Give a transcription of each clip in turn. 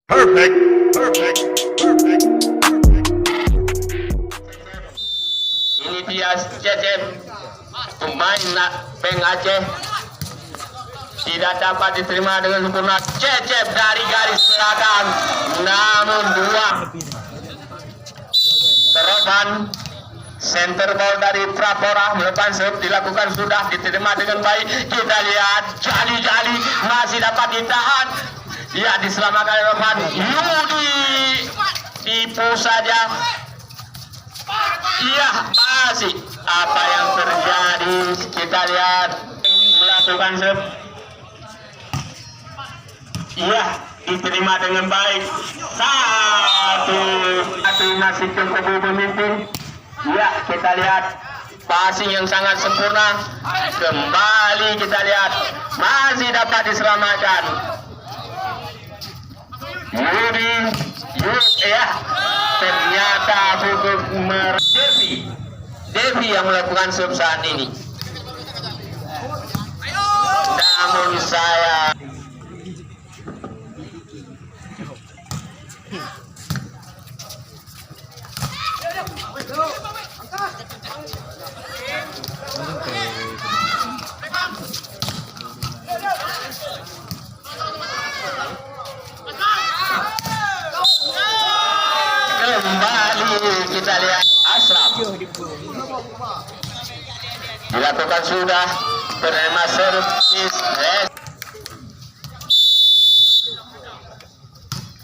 Perfect, perfect, perfect. Ini dia Cecep, pemain Peng Aceh, tidak dapat diterima dengan sempurna. Cecep dari garis belakang, namun dua teroban. Center ball dari Prapora melepas serve dilakukan sudah diterima dengan baik. Kita lihat jali-jali masih dapat ditahan. Ya, diselamatkan oleh Roman Yudi. Tipu saja. Iya, masih apa yang terjadi? Kita lihat melakukan serve. Iya, diterima dengan baik. Satu masih cukup pemimpin. Ya, kita lihat passing yang sangat sempurna. Kembali kita lihat masih dapat diselamatkan. Yudi, ya, ternyata cukup Devi yang melakukan serve saat ini. Namun saya kembali kita lihat Ashraf dilakukan sudah penerima servis.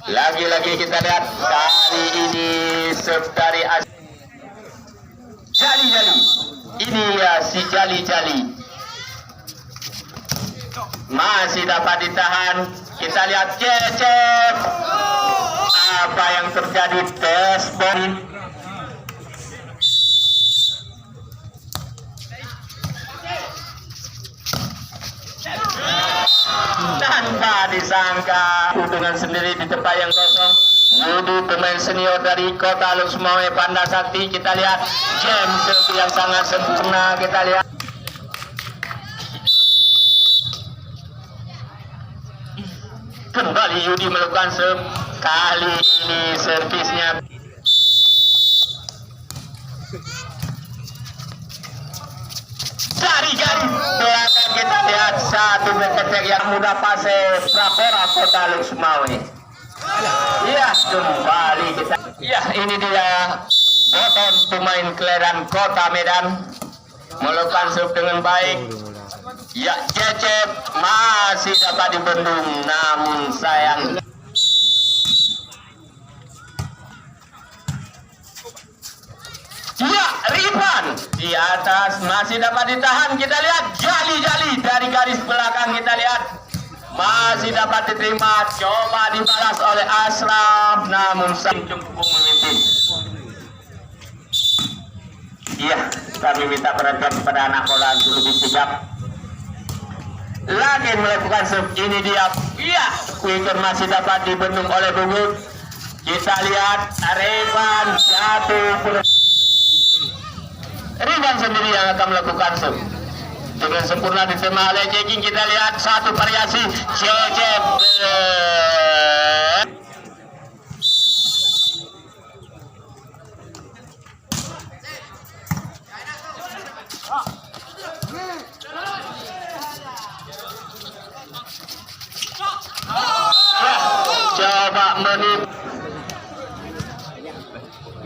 Lagi-lagi kita lihat kali ini serve dari Jali-jali. Ini ya si Jali-jali masih dapat ditahan. Kita lihat Cecep. Apa yang terjadi? Tes ball tanpa disangka dengan sendiri di tempat yang kosong. Yudi, pemain senior dari Kota Luxmawe Panda Sakti. Kita lihat James yang sangat sempurna. Kita lihat kembali Yudi melakukan serve. Kali ini servisnya dari garis belakang. Kita lihat satu ketek yang mudah pase Prapora Kota Luxmawe. Iya, kembali kita. Ya, ini dia Boton, pemain kelahiran Kota Medan, melakukan serve dengan baik. Ya, Cecep masih dapat dibendung, namun sayang. Ya, Rifan di atas masih dapat ditahan. Kita lihat Jali-jali dari garis belakang. Kita lihat masih dapat diterima. Coba dibalas oleh Ashraf, namun cukup memimpin. Iya, kami minta perhatian kepada anak bola untuk lebih sigap. Lagi melakukan serve. Ini dia. Iya, Quicker masih dapat dibendung oleh Gugut. Kita lihat Rifan jatuh. Rifan sendiri yang akan melakukan serve dengan sempurna diterima oleh Jeking. Kita lihat satu variasi Cecep. Coba menip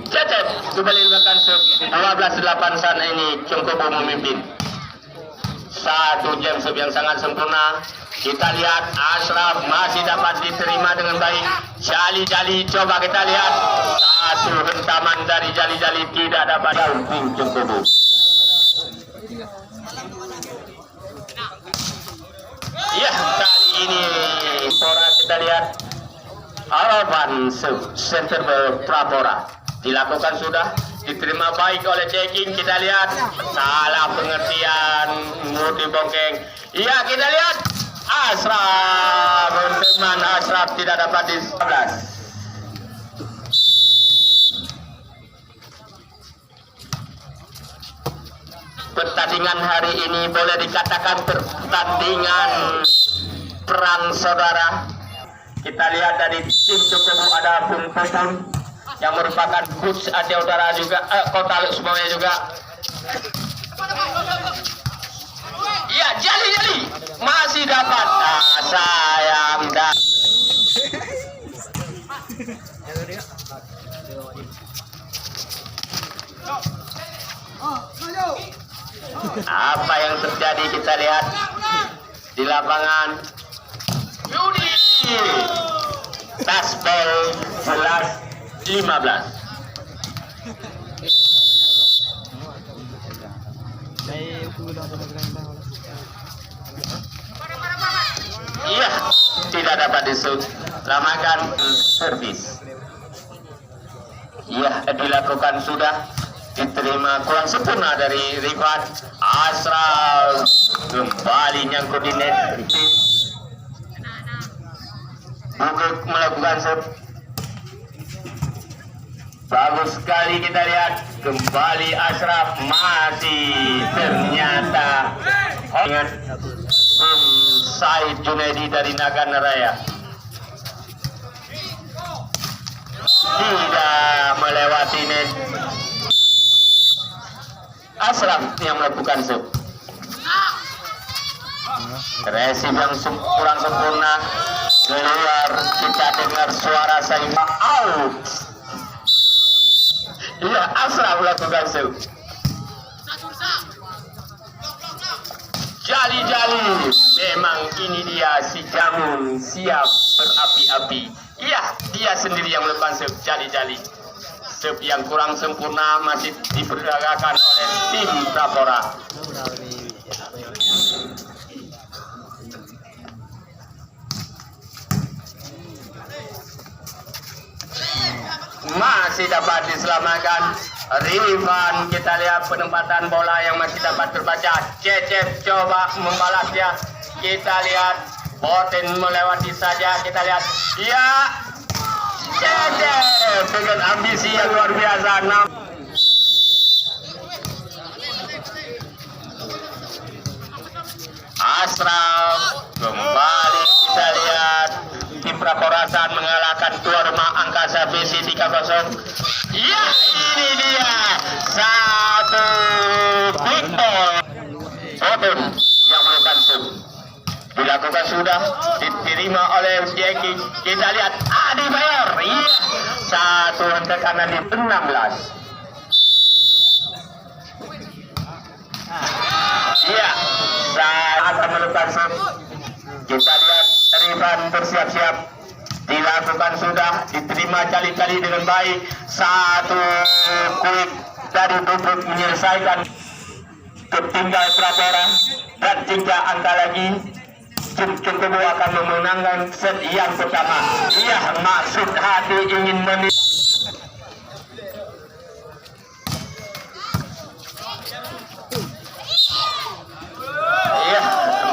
Cecep kembali melakukan serve. 12-8 saat ini cukup memimpin. Satu jam serve yang sangat sempurna. Kita lihat Ashraf masih dapat diterima dengan baik. Jali-jali, coba kita lihat satu hentaman dari Jali-jali tidak dapat cukup. Ya, kali ini Pora kita lihat Alvan center Prapora dilakukan sudah diterima baik oleh Ceking. Kita lihat salah pengertian Murti Bongkeng. Iya, kita lihat Ashraf teman Ashraf tidak dapat di 11. Pertandingan hari ini boleh dikatakan pertandingan perang saudara. Kita lihat dari tim Cokobu ada Bung Pupun yang merupakan coach Aceh Utara juga, Kota Luxmawe juga. Iya, Jali masih dapat. Sayang dah. Apa yang terjadi kita lihat di lapangan. Yudi Tasbel 11-15. Iya, tidak dapat diselamatkan servis. Iya, dilakukan sudah, diterima kurang sempurna dari Rifat. Asraf kembali nyangkut di net. Bukuk melakukan set. Bagus sekali kita lihat kembali Asraf, masih ternyata ingat Said Junaidi dari Nagana Raya tidak melewati net. Asraf yang melakukan set. Resip yang kurang sempurna keluar, kita dengar suara Saima out. Iya, Asraf melakukan set. Jali memang ini dia si Jamun siap berapi-api. Iya, dia sendiri yang melakukan set. Jali set yang kurang sempurna masih diperagakan oleh tim Prapora. Masih dapat diselamatkan Rifan. Kita lihat penempatan bola yang masih dapat terbaca. Cecep coba membalasnya. Kita lihat Boten melewati saja. Kita lihat ya, Cecep dengan ambisi yang luar biasa. Asraf kembali, kita lihat tim Prakorasan mengalahkan tuan rumah Angkasa BC 3-0. Ya, ini dia satu big ball. Boten yang melakukan sub dilakukan sudah, diterima oleh Jeki. Kita lihat Adi Bayer. Iya, satu hentakan di 16. Iya, saat akan melakukan sub. Kita lihat Rifan bersiap-siap, dilakukan sudah, diterima kali-kali dengan baik. Satu quick dari Bubuk menyelesaikan, tertinggal Prapora dan 3 angka lagi. Tim Cokobu akan memenangkan set yang pertama. Iya, maksud hati ingin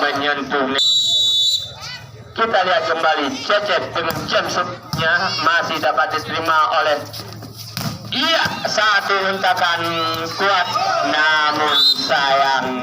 menyentuh. Kita lihat kembali Cecep dengan jam shotnya masih dapat diterima oleh satu hentakan kuat, namun sayang